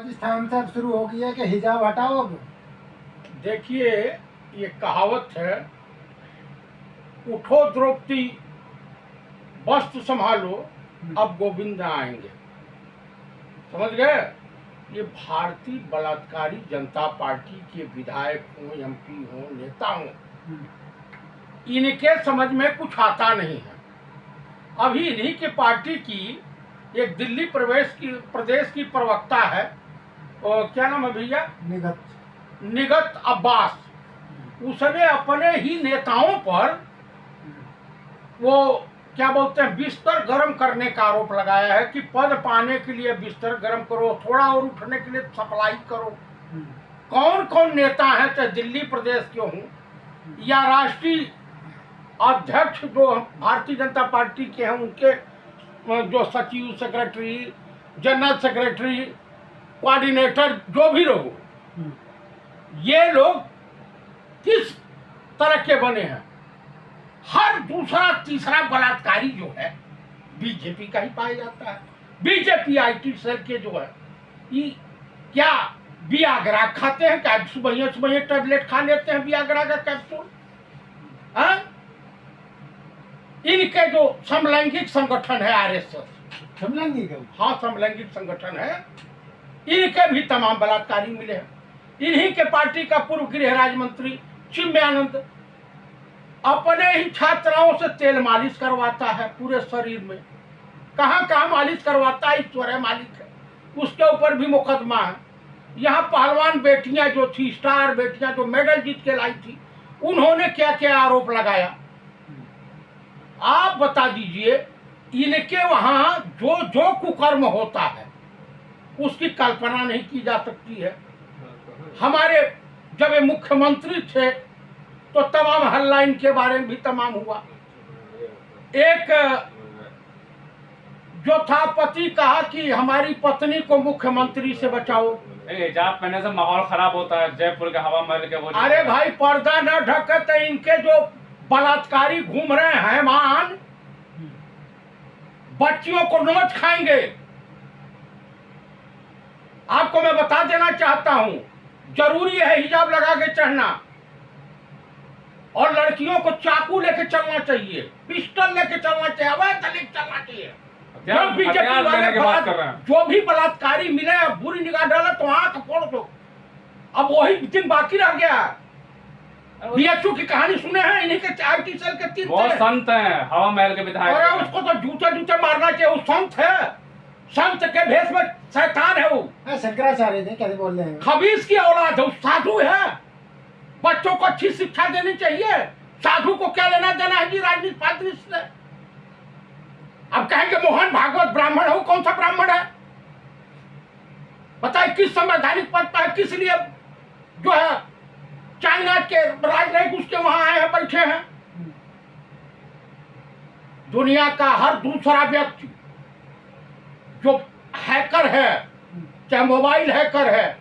राजस्थान से अब शुरू हो गई है कि हिजाब हटाओ अब। देखिए, ये कहावत है, उठो द्रौपदी वस्त्र संभालो, अब गोविंद आएंगे। समझ गए? ये भारतीय बलात्कारी जनता पार्टी के विधायक हों, एमपी हों, नेता हों, इनके समझ में कुछ आता नहीं है। अभी इन्हीं की पार्टी की एक दिल्ली प्रदेश की प्रवक्ता है, और क्या नाम है भैया? निगत अब्बास। उसने अपने ही नेताओं पर वो क्या बोलते हैं, बिस्तर गर्म करने का आरोप लगाया है कि पद पाने के लिए बिस्तर गर्म करो, थोड़ा और उठने के लिए सप्लाई करो। कौन कौन नेता हैं, चाहे दिल्ली प्रदेश के हों या राष्ट्रीय अध्यक्ष जो भारतीय जनता पार्टी के हैं, उनके जो सचिव, सेक्रेटरी, जनरल सेक्रेटरी, कोऑर्डिनेटर, जो भी लोग, ये लोग किस तरह के बने हैं? हर दूसरा तीसरा बलात्कारी जो है बीजेपी का ही पाया जाता है। बीजेपी आईटी सेल के जो है, ये क्या वियाग्रा खाते हैं? क्या सुबह टैबलेट खा लेते हैं वियाग्रा का कैप्सूल? इनके जो समलैंगिक संगठन है आरएसएस, समलैंगिक, हाँ समलैंगिक संगठन है, इनके भी तमाम बलात्कारी मिले हैं। इन्हीं के पार्टी का पूर्व गृह राज्य मंत्री चिन्मयानंद अपने ही छात्राओं से तेल मालिश करवाता है पूरे शरीर में। कहाँ कहाँ मालिश करवाता है, ईश्वर है, मालिक है। उसके ऊपर भी मुकदमा है। यहाँ पहलवान बेटियां जो थी, स्टार बेटियां जो मेडल जीत के लाई थी, उन्होंने क्या क्या आरोप लगाया, आप बता दीजिए। इनके वहाँ जो जो कुकर्म होता है उसकी कल्पना नहीं की जा सकती है। हमारे जब ये मुख्यमंत्री थे तो तमाम हल्ला इनके बारे में भी तमाम हुआ। एक जो था पति कहा कि हमारी पत्नी को मुख्यमंत्री से बचाओ। हिजाब पहनने से माहौल खराब होता है, जयपुर के हवा महल के वो। अरे भाई, पर्दा न ढके तो इनके जो बलात्कारी घूम रहे हैं मान, बच्चियों को नोच खाएंगे। आपको मैं बता देना चाहता हूं, जरूरी है हिजाब लगा के चढ़ना, और लड़कियों को चाकू लेके चलना चाहिए, पिस्टल लेके चलना चाहिए, अवैध लेके चलना चाहिए। जो बीजेपी वाले जो भी बलात्कारी मिले, बुरी निगाह डाले तो आंख फोड़ दो। अब वही दिन बाकी रह गया। बीएचयू की कहानी सुने हैं? इन्हीं के आईटी सेल के 3 वो संत हैं, हवा महल के विधायक। और उसको तो जूते जूते मारना चाहिए। वो संत है, संत के भेष में शैतान है। वो शंकराचार्य थे, कैसे बोल रहे हैं? खबीस की औलाद है, साधु है। बच्चों को अच्छी शिक्षा देनी चाहिए। साधु को क्या लेना देना है जी राजनीति पादरी से? अब कहेंगे मोहन भागवत ब्राह्मण है, कौन सा ब्राह्मण है बताइए? किस संवैधानिक पद पर, किस लिए जो है चाइना के राजनयिक उसके वहां आए हैं, बैठे हैं। दुनिया का हर दूसरा व्यक्ति जो हैकर है, चाहे मोबाइल हैकर है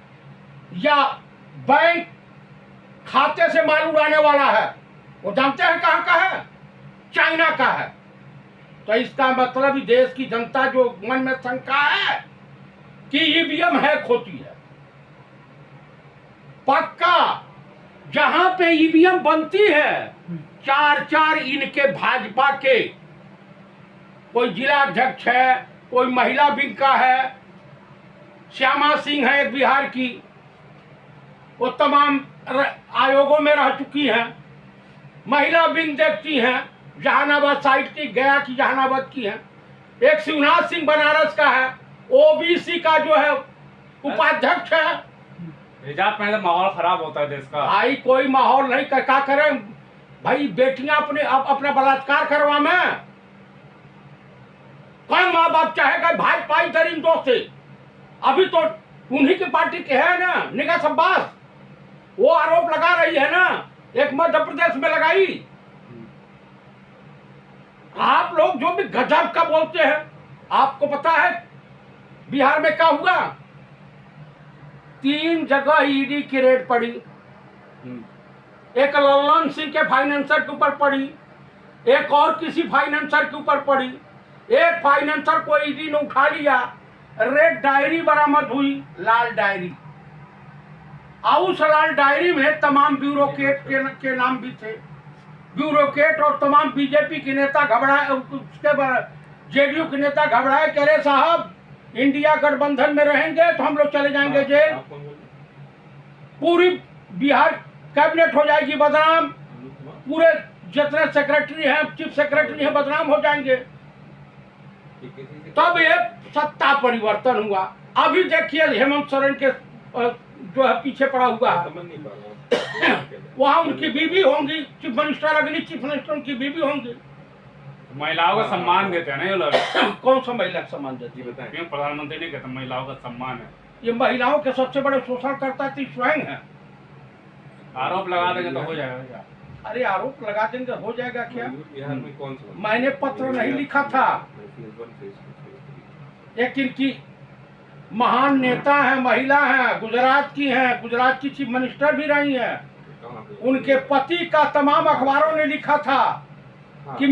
या बैंक खाते से माल उड़ाने वाला है, वो जानते हैं कहां का है? चाइना का है। तो इसका मतलब ही देश की जनता जो मन में शंका है कि ईवीएम हैक होती है, पक्का जहां पे ईवीएम बनती है, 4 इनके भाजपा के, कोई जिला अध्यक्ष है, कोई महिला विंग का है, श्यामा सिंह है एक बिहार की, वो तमाम आयोगों में रह चुकी हैं, महिला विंग देखती हैं, जहानाबाद साइड की, गया की, जहानाबाद की है। एक शिवनाथ सिंह बनारस का है, ओबीसी का जो है उपाध्यक्ष है। हिजाब पहनने से माहौल खराब होता है देश का। भाई कोई माहौल नहीं, क्या करें भाई? बेटियां अपना बलात्कार करवा में कौन माँ बाप चाहेगा? भाजपा इधर इन दो से, अभी तो उन्हीं की पार्टी के है ना निगत अब्बास, वो आरोप लगा रही है ना, एक मध्य प्रदेश में लगाई। आप लोग जो भी गजब का बोलते हैं, आपको पता है बिहार में क्या हुआ? 3 जगह ईडी की रेड पड़ी। एक लल्लन सिंह के फाइनेंसर के ऊपर पड़ी, एक और किसी फाइनेंसर के ऊपर पड़ी, एक फाइनेंसर को ईडी ने उठा लिया रेड डायरी बरामद हुई, लाल डायरी। और उस लाल डायरी में तमाम ब्यूरोक्रेट के नाम भी थे। ब्यूरोक्रेट और तमाम बीजेपी के नेता घबराए, उसके बाद जेडीयू के नेता घबराए, कह रहे साहब इंडिया गठबंधन में रहेंगे तो हम लोग चले जाएंगे जेल, पूरी बिहार कैबिनेट हो जाएगी बदनाम, पूरे जितने सेक्रेटरी हैं, चीफ सेक्रेटरी हैं, बदनाम हो जाएंगे। तब ये सत्ता परिवर्तन हुआ। अभी देखिए हेमंत सोरेन के जो है पीछे पड़ा हुआ है, वहाँ उनकी बीवी होंगी, चीफ मिनिस्टर, अगली चीफ मिनिस्टर उनकी बीवी होंगी। महिलाओं का सम्मान देते हैं ना ये लोग। कौन सा महिला का सम्मान देती है? क्यों प्रधानमंत्री नहीं कहते महिलाओं का सम्मान है? ये महिलाओं के सबसे बड़े शोषणकर्ता तो स्वयं है। आरोप लगा देंगे तो हो जाएगा। अरे आरोप लगा देंगे हो जाएगा क्या? बिहार में कौन सा? मैंने पत्र नहीं लिखा था, एक इनकी महान नेता है, महिला है, गुजरात की हैं, गुजरात की चीफ मिनिस्टर भी रही हैं। उनके पति का तमाम अखबारों ने लिखा था कि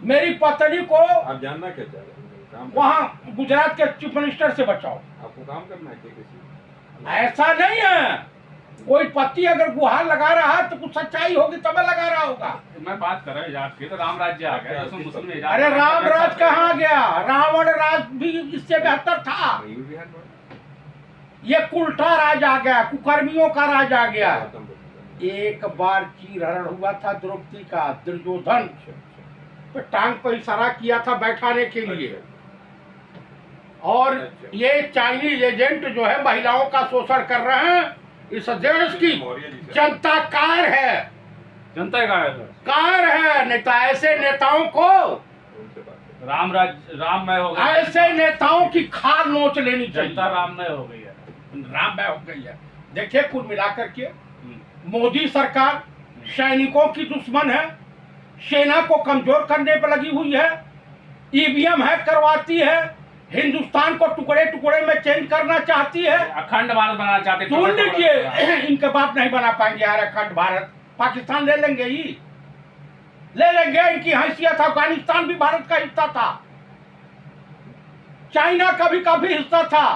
मेरी पत्नी को आप जानना क्या चाह रहे हैं? वहाँ गुजरात के चीफ मिनिस्टर से बचाओ। आपको काम करना है क्या किसी? ऐसा नहीं है, कोई पति अगर गुहार लगा रहा है तो कुछ सच्चाई होगी तब लगा रहा होगा। मैं बात कर रहा हूँ इजाज की, तो राम राज्य आ गया, उसमें मुस्लिम इजाज। अरे राम राज कहाँ गया? रावण राज भी इससे बेहतर था। बिहार में ये उल्टा राज आ गया, कुकर्मियों का राज आ गया। एक बार चीरहरण हुआ था द्रौपदी का, दुर्योधन तो टांग पर इशारा किया था बैठाने के लिए, और ये चाइनीज एजेंट जो है महिलाओं का शोषण कर रहे हैं। इस देश की जनता कार है, जनता का कार है। नेता ऐसे नेताओं को राममय हो गया, ऐसे नेताओं की खाल नोच लेनी चाहिए। जनता राममय हो गई है, राममय हो गई है। देखिए कुल मिलाकर के मोदी सरकार सैनिकों की दुश्मन है, सेना को कमजोर करने पर लगी हुई है, ईवीएम हैक करवाती है, हिंदुस्तान को टुकड़े टुकड़े में चेंज करना चाहती है, अखंड भारत बनाना चाहते हैं। सुन लीजिए, इनके बाप नहीं बना पाएंगे यार अखंड भारत। पाकिस्तान ले लेंगे ही, ले लेंगे। इनकी हैसियत, अफगानिस्तान भी भारत का हिस्सा था, चाइना का भी काफी हिस्सा था,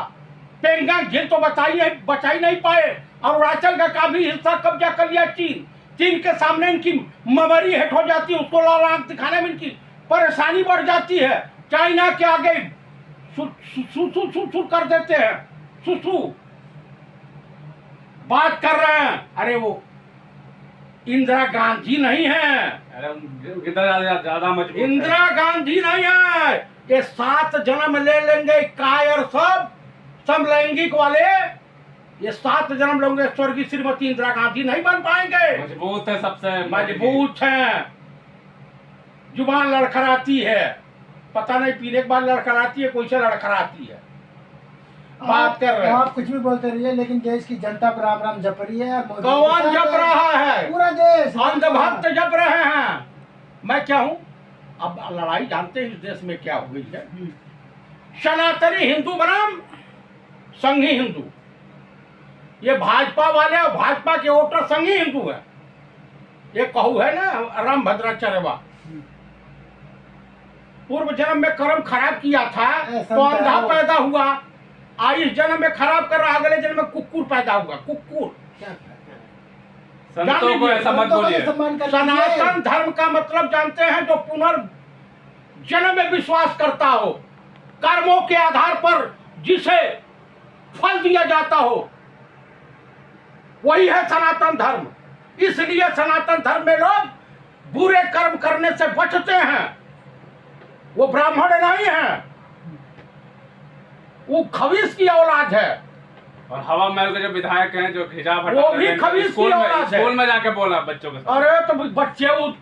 पेंगोंग झील तो बचा ही नहीं पाए, और अरुणाचल का काफी हिस्सा कब्जा कर लिया चीन। चीन के सामने इनकी ममरी हेट हो जाती है, उसको लाल आंख दिखाने में इनकी परेशानी बढ़ जाती है। चाइना के आगे सु कर देते हैं, सुसु बात कर रहे हैं। अरे वो इंदिरा गांधी नहीं है, अरे ज्यादा मजबूत है। इंदिरा गांधी नहीं है। ये 7 जन्म ले लेंगे कायर सब समलैंगिक वाले, ये 7 जन्म लेंगे, स्वर्गीय श्रीमती इंदिरा गांधी नहीं बन पाएंगे। मजबूत है, सबसे मजबूत है, जुबान लड़खड़ाती है, पता नहीं पीने के बाद लड़खड़ाती है, कोई से लड़खड़ाती है। बात कर रहे हैं आप कुछ भी बोलते रहिए, लेकिन देश की जनता पर राम राम जप रही है। कौन जप रहा है? पूरा देश अंधभक्त जप रहे हैं। मैं क्या हूँ? अब लड़ाई जानते हैं इस देश में क्या हो गई है। सनातनी हिंदू बनाम संघी हिंदू, ये भाजपा वाले और भाजपा के वोटर संघी हिंदू है। ये कहू है ना राम भद्राचार्य, पूर्व जन्म में कर्म खराब किया था तो अंधा पैदा हुआ, इस जन्म में खराब कर रहा, अगले जन्म में कुकुर पैदा हुआ। कुकुर संतों को ऐसा मत बोलिए। सनातन धर्म का मतलब जानते हैं? जो पुनर्जन्म में विश्वास करता हो, कर्मों के आधार पर जिसे फल दिया जाता हो, वही है सनातन धर्म। इसलिए सनातन धर्म में लोग बुरे कर्म करने से बचते हैं। वो ब्राह्मण नहीं है, वो खबीस की औलाद है। और हवा महल के जो विधायक हैं जो हिजाब वो भी खबीस की औलाद है। स्कूल में जाके बोला बच्चों के साथ। अरे तो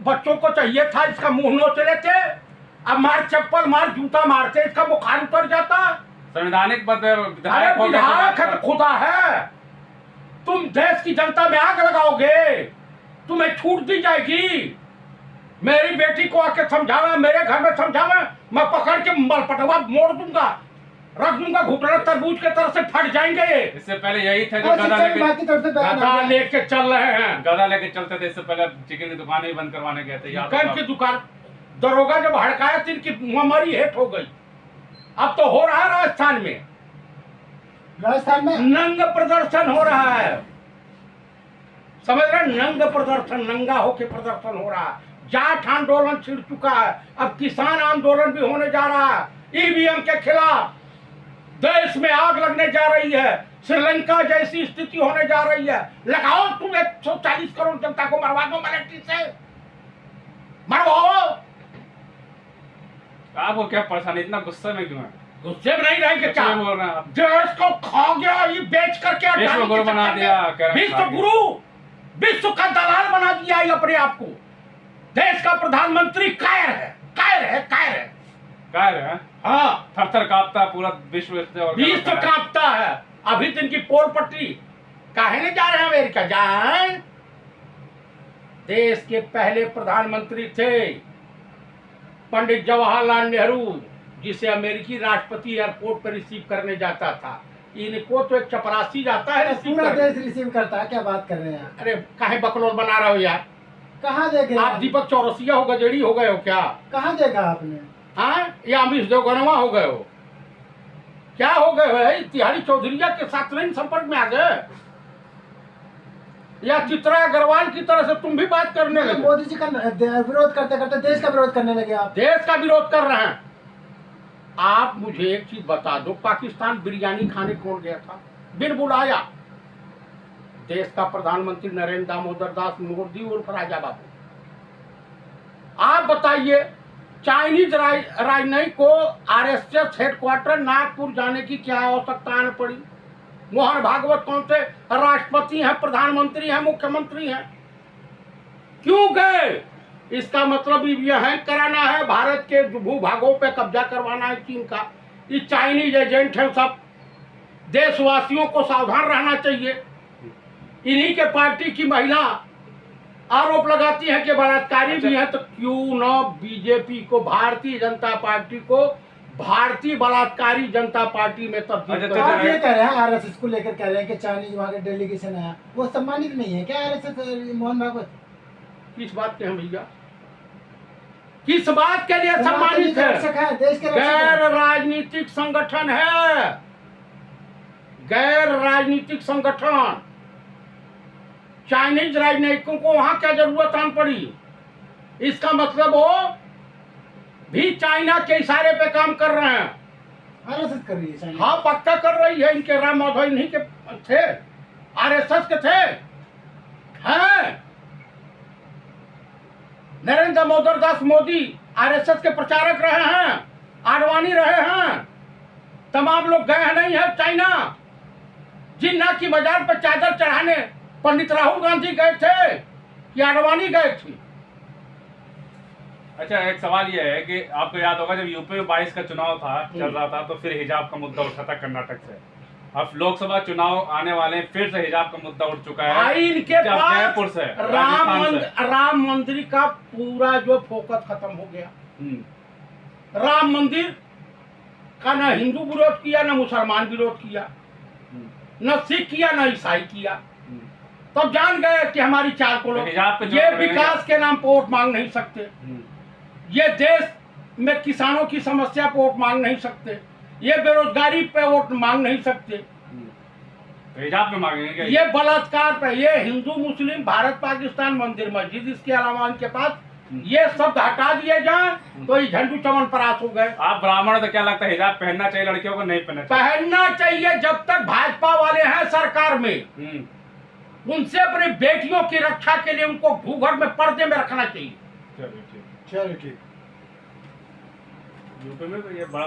बच्चों को चाहिए था इसका मुंह नोच लेते, अब मार चप्पल मार जूता मारते, इसका बुखार उतर जाता। संवैधानिक पद पे अरे विधायक है तो खुदा है। तुम देश की जनता में आग लगाओगे, तुम्हें छूट दी जाएगी। मेरी बेटी को आके समझावे, मेरे घर में समझावे, मैं पकड़ के मलपटवा मोड़ दूंगा, रख दूंगा, घुटना तरबूज के तरह से फट जाएंगे। इससे पहले यही थे जो गधा लेके चल रहे हैं, गधा लेके चलते थे। इससे पहले चिकन की दुकान ही बंद करवाने गए थे। चिकन की दुकान दरोगा जब हड़काया तो इनकी ममरी हेट हो गई। अब तो हो रहा है राजस्थान में, राजस्थान में नंग प्रदर्शन हो रहा है, समझ रहे, नंग प्रदर्शन, नंगा होके प्रदर्शन हो रहा है। जाट आंदोलन छिड़ चुका है, अब किसान आंदोलन भी होने जा रहा है ईवीएम के खिलाफ। देश में आग लगने जा रही है, श्रीलंका जैसी स्थिति होने जा रही है। लगाओ तुम 140 करोड़ जनता को मरवा दो मिलिट्री से, मरवाओ। आपको क्या परेशानी, इतना गुस्से में क्यों है? गुस्से में नहीं रहेंगे क्या? गुस्से में बोल रहे हैं आप? देश को खा गया, ये बेच करके अडानी विश्व गुरु के बना चक्कर में दिया, कह रहे हैं विश्व आगे। गुरु, विश्व का दलाल बना दिया ये अपने आप को। देश का प्रधानमंत्री कायर है, कायर है, कायर है। कह रहे हैं हाँ, थर थर कांपता है पूरा विश्व इससे, और क्या विश्व बताना है? कांपता है। अभी दिन की पोल पट्टी काहे नहीं जा रहे हैं अमेरिका? जाए, देश के पहले प्रधानमंत्री थे पंडित जवाहरलाल नेहरू, जिसे अमेरिकी राष्ट्रपति एयरपोर्ट पर रिसीव करने जाता था। इनको तो एक चपरासी जाता है रिसीव पूरा करने। देश रिसीव करता है, क्या बात कर रहे हैं आप? अरे काहे बकलोल बना रहे हो यार? कहाँ देखे आप दीपक चौरसिया हो, गजेड़ी हो गए हो क्या? कहाँ देखा आपने? हाँ, या अमीश देवगनवा हो गए हो? क्या हो गए हो? तिहारी चौधरीया के साथ नहीं संपर्क में आ गए, या चित्रा अग्रवाल की तरह से तुम भी बात करने लगे? मोदी जी का विरोध करते करते देश का विरोध करने लगे आप। देश का विरोध कर रहे हैं। आप मुझे एक चीज बता दो, पाकिस्तान बिरयानी खाने कौन गया था बिन बुलाया? देश का प्रधानमंत्री नरेंद्र दामोदर दास मोदी उर्फ राजा बाबू। आप बताइए, चाइनीज राजनयिक को आरएसएस हेडक्वार्टर नागपुर जाने की क्या आवश्यकता आने पड़ी? मोहन भागवत कौन से राष्ट्रपति हैं, प्रधानमंत्री हैं, मुख्यमंत्री हैं, क्यों गए? इसका मतलब यह है कराना है, भारत के भूभागों पे कब्जा करवाना है चीन का। ये चाइनीज एजेंट है सब। देशवासियों को सावधान रहना चाहिए। इन्हीं के पार्टी की महिला आरोप लगाती है कि बलात्कारी भी है, तो क्यों न बीजेपी को, भारतीय जनता पार्टी को भारतीय बलात्कारी जनता पार्टी में तब्दील अच्छा, कर आप अच्छा, ये कह रहे हैं आरएसएस को लेकर कह रहे हैं कि चाइनीज वहाँ के डेलीगेशन आया, वो सम्मानित नहीं है क्या आरएसएस? मोहन भागवत किस बात के हैं भैया? किस बात के लिए सम्मानित रक्षक है? है, देश के रक्षक गैर है। राजनीतिक संगठन है, गैर राजनीतिक संगठन। चाइनीज राजनयिकों को वहां क्या जरूरत आन पड़ी? इसका मतलब वो भी चाइना के इशारे पे काम कर रहे हैं। आरएसएस कर रही है चाइना। हाँ, पक्का कर रही है। इनके राम माधव इन्हीं के थे, आरएसएस के थे, हैं। नरेंद्र दामोदर दास मोदी आरएसएस के प्रचारक रहे हैं, आडवाणी रहे हैं, तमाम लोग गए हैं नहीं है चाइना। जिन्ना की मजार पर चादर चढ़ाने पंडित राहुल गांधी गए थे कि आडवाणी गए थे? अच्छा, एक सवाल ये है कि आपको याद होगा जब यूपी में 22 का चुनाव था, चल रहा था, तो फिर हिजाब का मुद्दा उठा था कर्नाटक से। अब लोकसभा चुनाव आने वाले हैं, फिर से हिजाब का मुद्दा उठ चुका है। भाई, इनके जब पास जयपुर से, राजस्थान से। राम मंदिर का पूरा जो फोकस खत्म हो गया। राम मंदिर का न हिंदू विरोध किया, न मुसलमान विरोध किया, न सिख किया, न ईसाई किया। तब जान गए कि हमारी चाल को लोग, हिजाब पे जो ये रहेंगे। विकास के नाम पर वोट मांग नहीं सकते, ये देश में किसानों की समस्या पे वोट मांग नहीं सकते, ये बेरोजगारी पे वोट मांग नहीं सकते, तो हिजाब पे मांगेंगे क्या? ये बलात्कार पे, ये हिंदू मुस्लिम भारत पाकिस्तान मंदिर मस्जिद, इसके अलावा इनके पास ये सब हटा दिए जाए तो ये झंडू चमन परास हो गए। आप ब्राह्मण हो तो क्या लगता है हिजाब पहनना चाहिए लड़कियों को, नहीं पहनना चाहिए? पहनना चाहिए। जब तक भाजपा वाले हैं सरकार में, उनसे अपनी बेटियों की रक्षा के लिए उनको घूंघट में पर्दे में रखना चाहिए। चलिए ठीक। चलो ठीक। यूपी में तो ये बड़ा